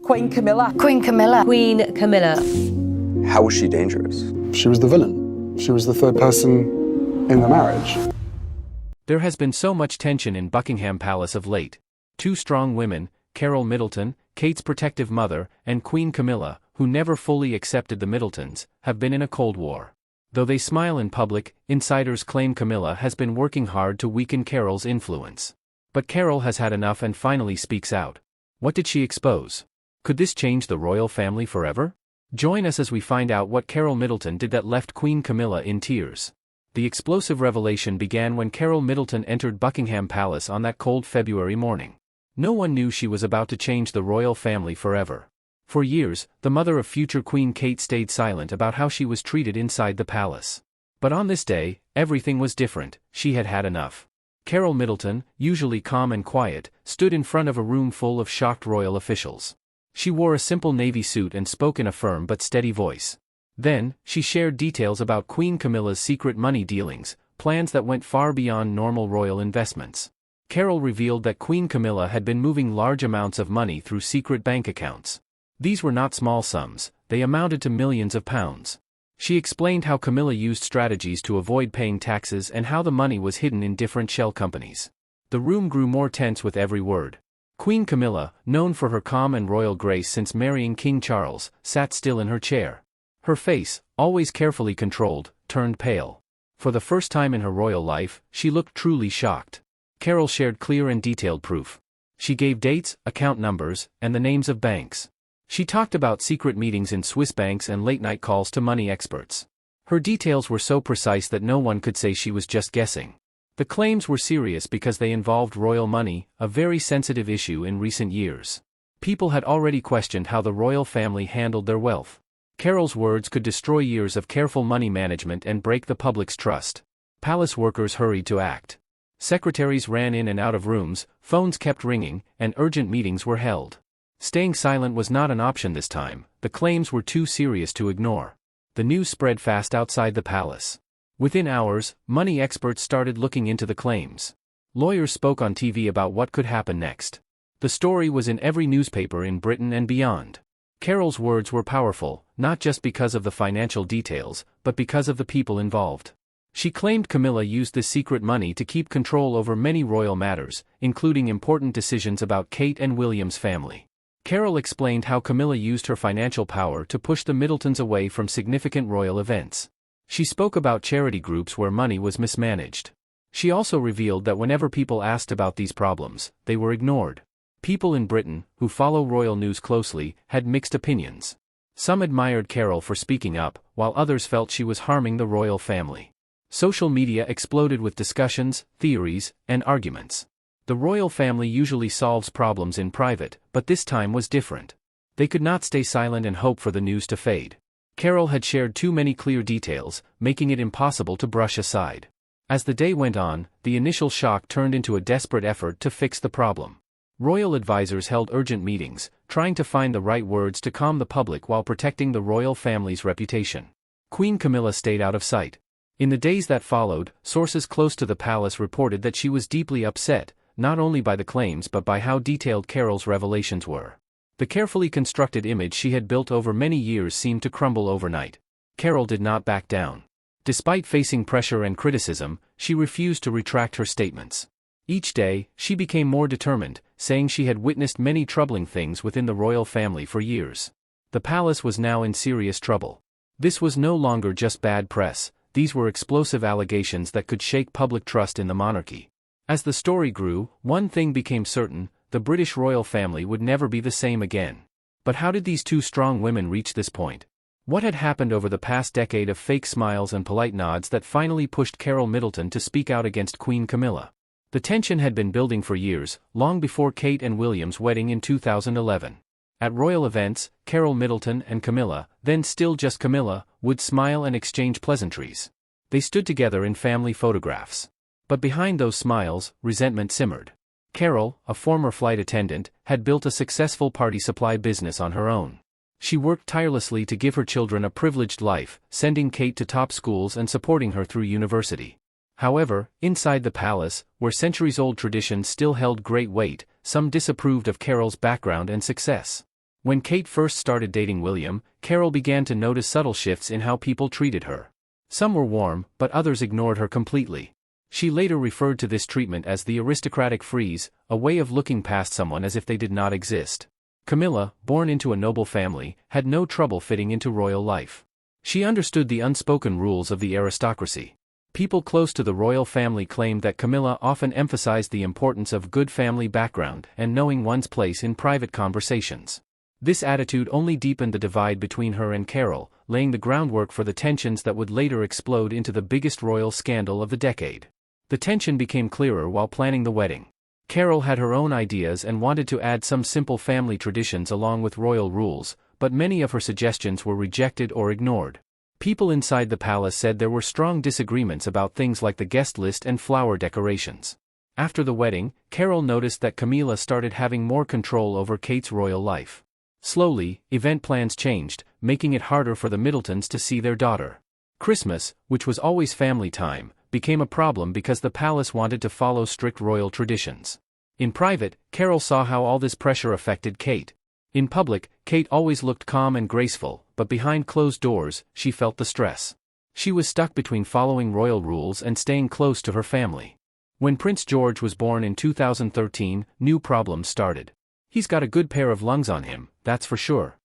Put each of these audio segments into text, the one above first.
Queen Camilla. Queen Camilla. Queen Camilla. How was she dangerous? She was the villain. She was the third person in the marriage. There has been so much tension in Buckingham Palace of late. Two strong women, Carole Middleton, Kate's protective mother, and Queen Camilla, who never fully accepted the Middletons, have been in a cold war. Though they smile in public, insiders claim Camilla has been working hard to weaken Carole's influence. But Carole has had enough and finally speaks out. What did she expose? Could this change the royal family forever? Join us as we find out what Carole Middleton did that left Queen Camilla in tears. The explosive revelation began when Carole Middleton entered Buckingham Palace on that cold February morning. No one knew she was about to change the royal family forever. For years, the mother of future Queen Kate stayed silent about how she was treated inside the palace. But on this day, everything was different. She had had enough. Carole Middleton, usually calm and quiet, stood in front of a room full of shocked royal officials. She wore a simple navy suit and spoke in a firm but steady voice. Then, she shared details about Queen Camilla's secret money dealings, plans that went far beyond normal royal investments. Carole revealed that Queen Camilla had been moving large amounts of money through secret bank accounts. These were not small sums, they amounted to millions of pounds. She explained how Camilla used strategies to avoid paying taxes and how the money was hidden in different shell companies. The room grew more tense with every word. Queen Camilla, known for her calm and royal grace since marrying King Charles, sat still in her chair. Her face, always carefully controlled, turned pale. For the first time in her royal life, she looked truly shocked. Carole shared clear and detailed proof. She gave dates, account numbers, and the names of banks. She talked about secret meetings in Swiss banks and late-night calls to money experts. Her details were so precise that no one could say she was just guessing. The claims were serious because they involved royal money, a very sensitive issue in recent years. People had already questioned how the royal family handled their wealth. Carole's words could destroy years of careful money management and break the public's trust. Palace workers hurried to act. Secretaries ran in and out of rooms, phones kept ringing, and urgent meetings were held. Staying silent was not an option this time. The claims were too serious to ignore. The news spread fast outside the palace. Within hours, money experts started looking into the claims. Lawyers spoke on TV about what could happen next. The story was in every newspaper in Britain and beyond. Carole's words were powerful, not just because of the financial details, but because of the people involved. She claimed Camilla used this secret money to keep control over many royal matters, including important decisions about Kate and William's family. Carole explained how Camilla used her financial power to push the Middletons away from significant royal events. She spoke about charity groups where money was mismanaged. She also revealed that whenever people asked about these problems, they were ignored. People in Britain, who follow royal news closely, had mixed opinions. Some admired Carole for speaking up, while others felt she was harming the royal family. Social media exploded with discussions, theories, and arguments. The royal family usually solves problems in private, but this time was different. They could not stay silent and hope for the news to fade. Carole had shared too many clear details, making it impossible to brush aside. As the day went on, the initial shock turned into a desperate effort to fix the problem. Royal advisors held urgent meetings, trying to find the right words to calm the public while protecting the royal family's reputation. Queen Camilla stayed out of sight. In the days that followed, sources close to the palace reported that she was deeply upset, not only by the claims but by how detailed Carole's revelations were. The carefully constructed image she had built over many years seemed to crumble overnight. Carole did not back down. Despite facing pressure and criticism, she refused to retract her statements. Each day, she became more determined, saying she had witnessed many troubling things within the royal family for years. The palace was now in serious trouble. This was no longer just bad press, these were explosive allegations that could shake public trust in the monarchy. As the story grew, one thing became certain: the British royal family would never be the same again. But how did these two strong women reach this point? What had happened over the past decade of fake smiles and polite nods that finally pushed Carole Middleton to speak out against Queen Camilla? The tension had been building for years, long before Kate and William's wedding in 2011. At royal events, Carole Middleton and Camilla, then still just Camilla, would smile and exchange pleasantries. They stood together in family photographs. But behind those smiles, resentment simmered. Carole, a former flight attendant, had built a successful party supply business on her own. She worked tirelessly to give her children a privileged life, sending Kate to top schools and supporting her through university. However, inside the palace, where centuries-old traditions still held great weight, some disapproved of Carole's background and success. When Kate first started dating William, Carole began to notice subtle shifts in how people treated her. Some were warm, but others ignored her completely. She later referred to this treatment as the aristocratic freeze, a way of looking past someone as if they did not exist. Camilla, born into a noble family, had no trouble fitting into royal life. She understood the unspoken rules of the aristocracy. People close to the royal family claimed that Camilla often emphasized the importance of good family background and knowing one's place in private conversations. This attitude only deepened the divide between her and Carole, laying the groundwork for the tensions that would later explode into the biggest royal scandal of the decade. The tension became clearer while planning the wedding. Carole had her own ideas and wanted to add some simple family traditions along with royal rules, but many of her suggestions were rejected or ignored. People inside the palace said there were strong disagreements about things like the guest list and flower decorations. After the wedding, Carole noticed that Camilla started having more control over Kate's royal life. Slowly, event plans changed, making it harder for the Middletons to see their daughter. Christmas, which was always family time, became a problem because the palace wanted to follow strict royal traditions. In private, Carole saw how all this pressure affected Kate. In public, Kate always looked calm and graceful, but behind closed doors, she felt the stress. She was stuck between following royal rules and staying close to her family. When Prince George was born in 2013, new problems started. "He's got a good pair of lungs on him, that's for sure.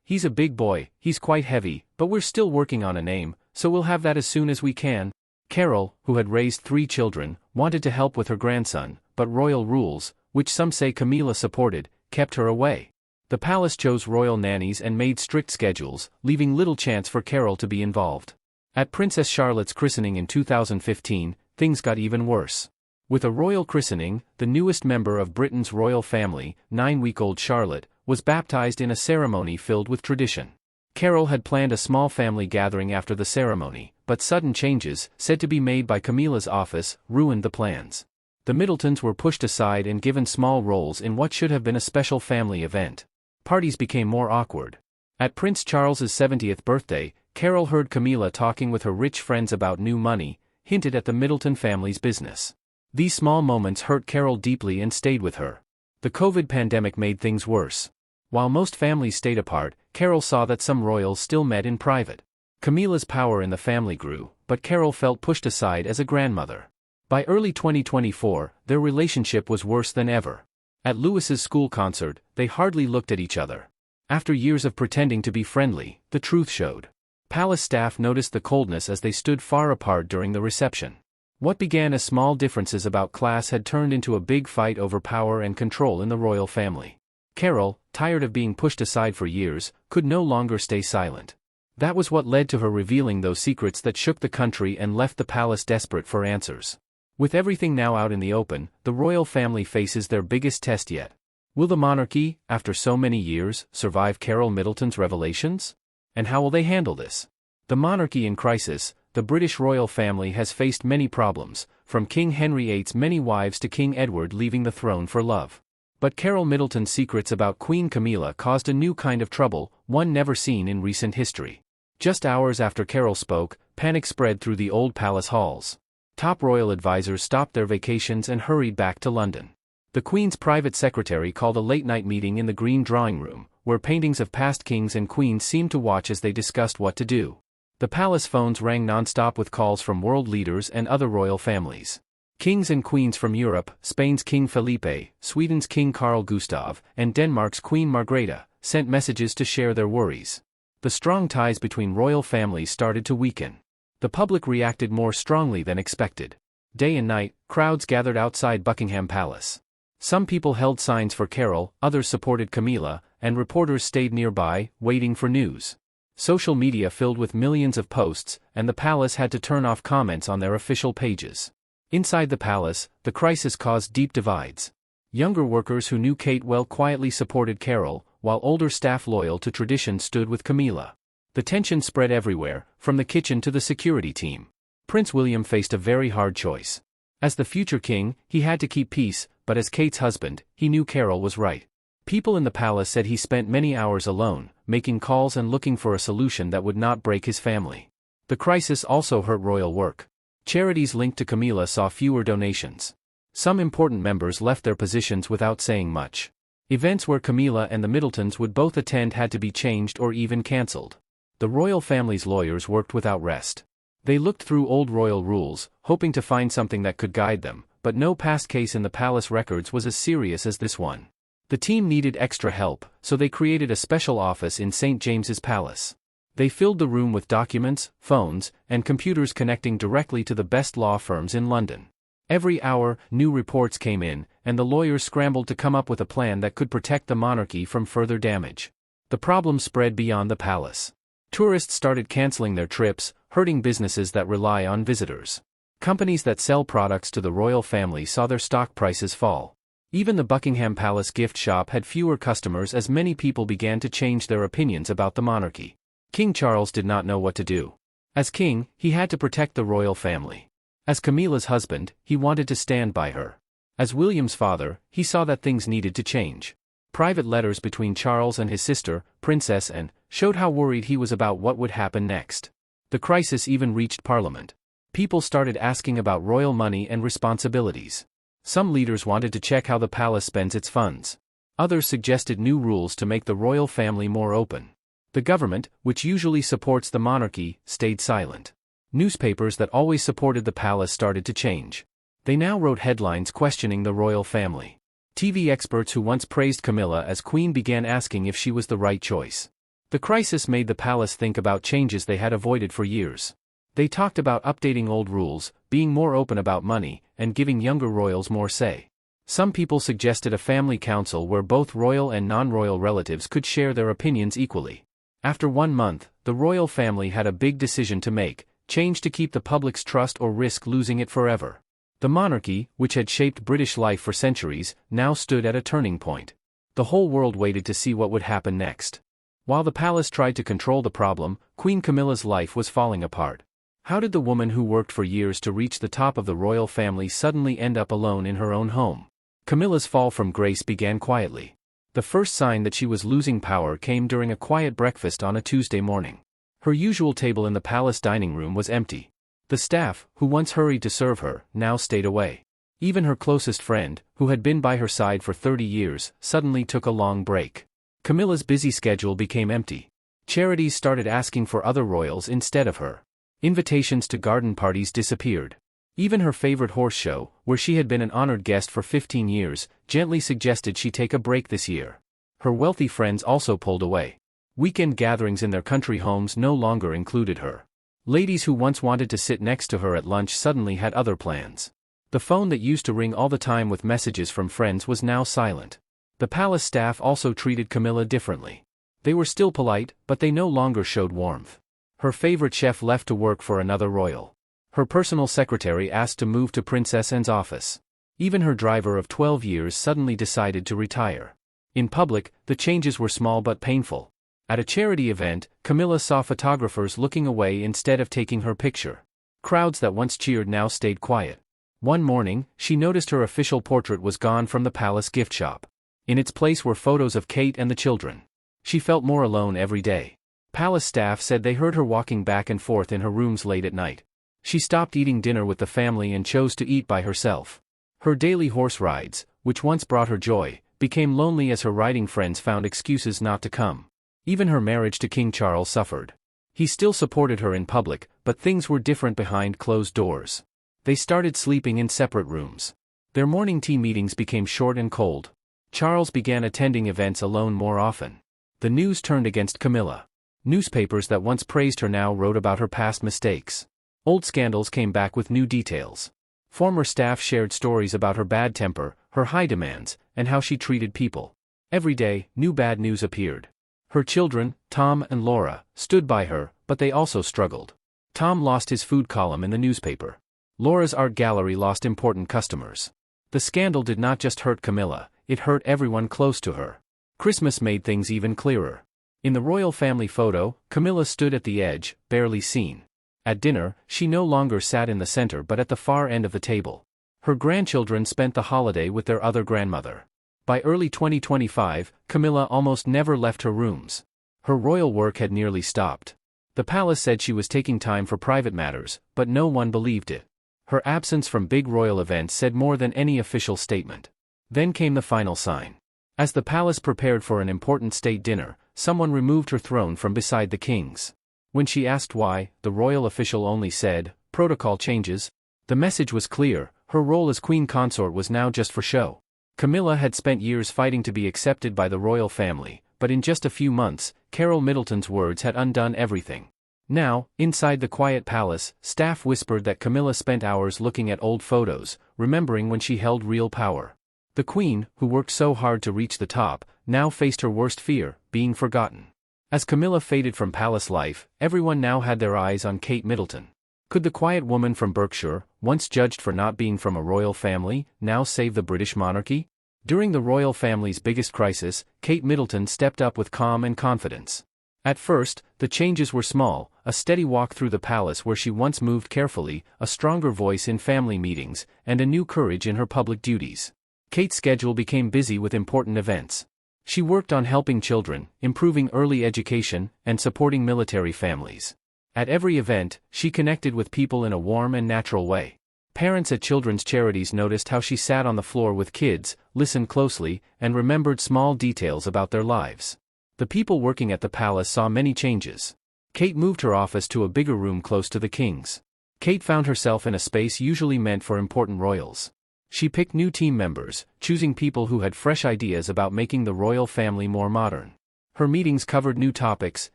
He's a big boy, he's quite heavy, but we're still working on a name, so we'll have that as soon as we can." Carole, who had raised 3 children, wanted to help with her grandson, but royal rules, which some say Camilla supported, kept her away. The palace chose royal nannies and made strict schedules, leaving little chance for Carole to be involved. At Princess Charlotte's christening in 2015, things got even worse. With a royal christening, the newest member of Britain's royal family, 9-week-old Charlotte, was baptized in a ceremony filled with tradition. Carole had planned a small family gathering after the ceremony, but sudden changes, said to be made by Camilla's office, ruined the plans. The Middletons were pushed aside and given small roles in what should have been a special family event. Parties became more awkward. At Prince Charles's 70th birthday, Carole heard Camilla talking with her rich friends about new money, hinted at the Middleton family's business. These small moments hurt Carole deeply and stayed with her. The COVID pandemic made things worse. While most families stayed apart, Carole saw that some royals still met in private. Camilla's power in the family grew, but Carole felt pushed aside as a grandmother. By early 2024, their relationship was worse than ever. At Louis's school concert, they hardly looked at each other. After years of pretending to be friendly, the truth showed. Palace staff noticed the coldness as they stood far apart during the reception. What began as small differences about class had turned into a big fight over power and control in the royal family. Carole, tired of being pushed aside for years, could no longer stay silent. That was what led to her revealing those secrets that shook the country and left the palace desperate for answers. With everything now out in the open, the royal family faces their biggest test yet. Will the monarchy, after so many years, survive Carole Middleton's revelations? And how will they handle this? The monarchy in crisis. The British royal family has faced many problems, from King Henry VIII's many wives to King Edward leaving the throne for love. But Carole Middleton's secrets about Queen Camilla caused a new kind of trouble, one never seen in recent history. Just hours after Carole spoke, panic spread through the old palace halls. Top royal advisors stopped their vacations and hurried back to London. The Queen's private secretary called a late-night meeting in the Green Drawing Room, where paintings of past kings and queens seemed to watch as they discussed what to do. The palace phones rang non-stop with calls from world leaders and other royal families. Kings and queens from Europe, Spain's King Felipe, Sweden's King Carl Gustaf, and Denmark's Queen Margrethe, sent messages to share their worries. The strong ties between royal families started to weaken. The public reacted more strongly than expected. Day and night, crowds gathered outside Buckingham Palace. Some people held signs for Carole, others supported Camilla, and reporters stayed nearby, waiting for news. Social media filled with millions of posts, and the palace had to turn off comments on their official pages. Inside the palace, the crisis caused deep divides. Younger workers who knew Kate well quietly supported Carole, while older staff loyal to tradition stood with Camilla. The tension spread everywhere, from the kitchen to the security team. Prince William faced a very hard choice. As the future king, he had to keep peace, but as Kate's husband, he knew Carole was right. People in the palace said he spent many hours alone, making calls and looking for a solution that would not break his family. The crisis also hurt royal work. Charities linked to Camilla saw fewer donations. Some important members left their positions without saying much. Events where Camilla and the Middletons would both attend had to be changed or even cancelled. The royal family's lawyers worked without rest. They looked through old royal rules, hoping to find something that could guide them, but no past case in the palace records was as serious as this one. The team needed extra help, so they created a special office in St. James's Palace. They filled the room with documents, phones, and computers connecting directly to the best law firms in London. Every hour, new reports came in, and the lawyers scrambled to come up with a plan that could protect the monarchy from further damage. The problem spread beyond the palace. Tourists started cancelling their trips, hurting businesses that rely on visitors. Companies that sell products to the royal family saw their stock prices fall. Even the Buckingham Palace gift shop had fewer customers as many people began to change their opinions about the monarchy. King Charles did not know what to do. As king, he had to protect the royal family. As Camilla's husband, he wanted to stand by her. As William's father, he saw that things needed to change. Private letters between Charles and his sister, Princess Anne, showed how worried he was about what would happen next. The crisis even reached Parliament. People started asking about royal money and responsibilities. Some leaders wanted to check how the palace spends its funds. Others suggested new rules to make the royal family more open. The government, which usually supports the monarchy, stayed silent. Newspapers that always supported the palace started to change. They now wrote headlines questioning the royal family. TV experts who once praised Camilla as queen began asking if she was the right choice. The crisis made the palace think about changes they had avoided for years. They talked about updating old rules, being more open about money, and giving younger royals more say. Some people suggested a family council where both royal and non-royal relatives could share their opinions equally. After 1 month, the royal family had a big decision to make: change to keep the public's trust or risk losing it forever. The monarchy, which had shaped British life for centuries, now stood at a turning point. The whole world waited to see what would happen next. While the palace tried to control the problem, Queen Camilla's life was falling apart. How did the woman who worked for years to reach the top of the royal family suddenly end up alone in her own home? Camilla's fall from grace began quietly. The first sign that she was losing power came during a quiet breakfast on a Tuesday morning. Her usual table in the palace dining room was empty. The staff, who once hurried to serve her, now stayed away. Even her closest friend, who had been by her side for 30 years, suddenly took a long break. Camilla's busy schedule became empty. Charities started asking for other royals instead of her. Invitations to garden parties disappeared. Even her favorite horse show, where she had been an honored guest for 15 years, gently suggested she take a break this year. Her wealthy friends also pulled away. Weekend gatherings in their country homes no longer included her. Ladies who once wanted to sit next to her at lunch suddenly had other plans. The phone that used to ring all the time with messages from friends was now silent. The palace staff also treated Camilla differently. They were still polite, but they no longer showed warmth. Her favorite chef left to work for another royal. Her personal secretary asked to move to Princess Anne's office. Even her driver of 12 years suddenly decided to retire. In public, the changes were small but painful. At a charity event, Camilla saw photographers looking away instead of taking her picture. Crowds that once cheered now stayed quiet. One morning, she noticed her official portrait was gone from the palace gift shop. In its place were photos of Kate and the children. She felt more alone every day. Palace staff said they heard her walking back and forth in her rooms late at night. She stopped eating dinner with the family and chose to eat by herself. Her daily horse rides, which once brought her joy, became lonely as her riding friends found excuses not to come. Even her marriage to King Charles suffered. He still supported her in public, but things were different behind closed doors. They started sleeping in separate rooms. Their morning tea meetings became short and cold. Charles began attending events alone more often. The news turned against Camilla. Newspapers that once praised her now wrote about her past mistakes. Old scandals came back with new details. Former staff shared stories about her bad temper, her high demands, and how she treated people. Every day, new bad news appeared. Her children, Tom and Laura, stood by her, but they also struggled. Tom lost his food column in the newspaper. Laura's art gallery lost important customers. The scandal did not just hurt Camilla, it hurt everyone close to her. Christmas made things even clearer. In the royal family photo, Camilla stood at the edge, barely seen. At dinner, she no longer sat in the center but at the far end of the table. Her grandchildren spent the holiday with their other grandmother. By early 2025, Camilla almost never left her rooms. Her royal work had nearly stopped. The palace said she was taking time for private matters, but no one believed it. Her absence from big royal events said more than any official statement. Then came the final sign. As the palace prepared for an important state dinner, someone removed her throne from beside the king's. When she asked why, the royal official only said, "Protocol changes." The message was clear: her role as queen consort was now just for show. Camilla had spent years fighting to be accepted by the royal family, but in just a few months, Carole Middleton's words had undone everything. Now, inside the quiet palace, staff whispered that Camilla spent hours looking at old photos, remembering when she held real power. The queen, who worked so hard to reach the top, now faced her worst fear: being forgotten. As Camilla faded from palace life, everyone now had their eyes on Kate Middleton. Could the quiet woman from Berkshire, once judged for not being from a royal family, now save the British monarchy? During the royal family's biggest crisis, Kate Middleton stepped up with calm and confidence. At first, the changes were small: a steady walk through the palace where she once moved carefully, a stronger voice in family meetings, and a new courage in her public duties. Kate's schedule became busy with important events. She worked on helping children, improving early education, and supporting military families. At every event, she connected with people in a warm and natural way. Parents at children's charities noticed how she sat on the floor with kids, listened closely, and remembered small details about their lives. The people working at the palace saw many changes. Kate moved her office to a bigger room close to the king's. Kate found herself in a space usually meant for important royals. She picked new team members, choosing people who had fresh ideas about making the royal family more modern. Her meetings covered new topics,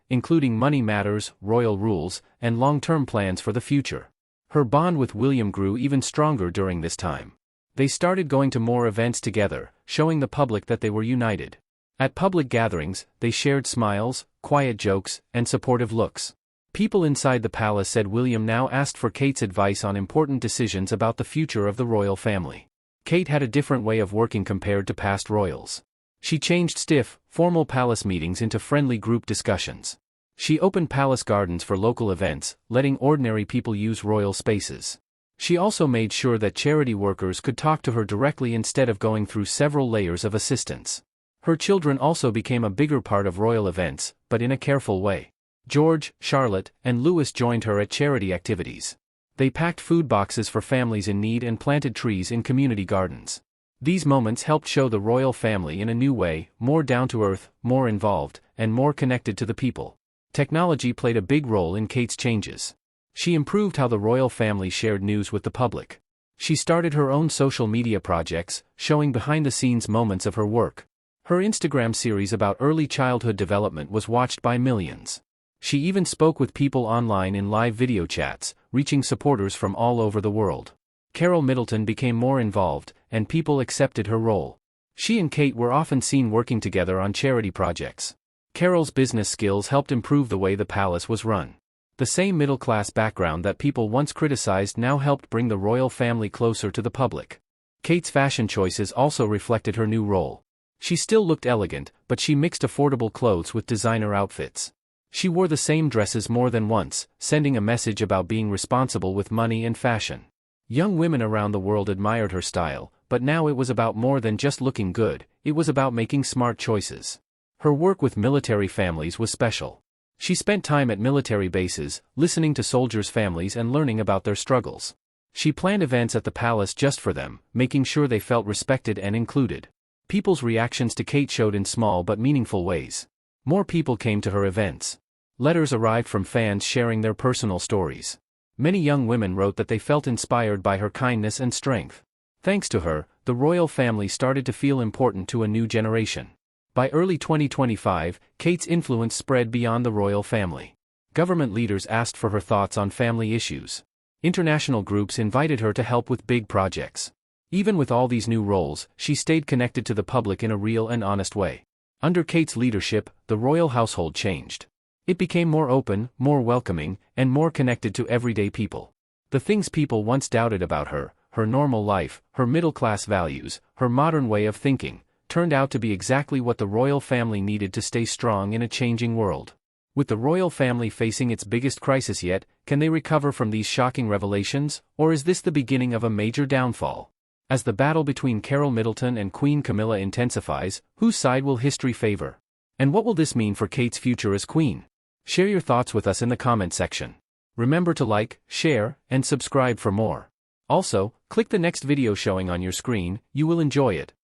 including money matters, royal rules, and long-term plans for the future. Her bond with William grew even stronger during this time. They started going to more events together, showing the public that they were united. At public gatherings, they shared smiles, quiet jokes, and supportive looks. People inside the palace said William now asked for Kate's advice on important decisions about the future of the royal family. Kate had a different way of working compared to past royals. She changed stiff, formal palace meetings into friendly group discussions. She opened palace gardens for local events, letting ordinary people use royal spaces. She also made sure that charity workers could talk to her directly instead of going through several layers of assistance. Her children also became a bigger part of royal events, but in a careful way. George, Charlotte, and Louis joined her at charity activities. They packed food boxes for families in need and planted trees in community gardens. These moments helped show the royal family in a new way, more down-to-earth, more involved, and more connected to the people. Technology played a big role in Kate's changes. She improved how the royal family shared news with the public. She started her own social media projects, showing behind-the-scenes moments of her work. Her Instagram series about early childhood development was watched by millions. She even spoke with people online in live video chats, reaching supporters from all over the world. Carole Middleton became more involved, and people accepted her role. She and Kate were often seen working together on charity projects. Carole's business skills helped improve the way the palace was run. The same middle-class background that people once criticized now helped bring the royal family closer to the public. Kate's fashion choices also reflected her new role. She still looked elegant, but she mixed affordable clothes with designer outfits. She wore the same dresses more than once, sending a message about being responsible with money and fashion. Young women around the world admired her style, but now it was about more than just looking good, it was about making smart choices. Her work with military families was special. She spent time at military bases, listening to soldiers' families and learning about their struggles. She planned events at the palace just for them, making sure they felt respected and included. People's reactions to Kate showed in small but meaningful ways. More people came to her events. Letters arrived from fans sharing their personal stories. Many young women wrote that they felt inspired by her kindness and strength. Thanks to her, the royal family started to feel important to a new generation. By early 2025, Kate's influence spread beyond the royal family. Government leaders asked for her thoughts on family issues. International groups invited her to help with big projects. Even with all these new roles, she stayed connected to the public in a real and honest way. Under Kate's leadership, the royal household changed. It became more open, more welcoming, and more connected to everyday people. The things people once doubted about her, her normal life, her middle-class values, her modern way of thinking, turned out to be exactly what the royal family needed to stay strong in a changing world. With the royal family facing its biggest crisis yet, can they recover from these shocking revelations, or is this the beginning of a major downfall? As the battle between Carole Middleton and Queen Camilla intensifies, whose side will history favor? And what will this mean for Kate's future as queen? Share your thoughts with us in the comment section. Remember to like, share, and subscribe for more. Also, click the next video showing on your screen, you will enjoy it.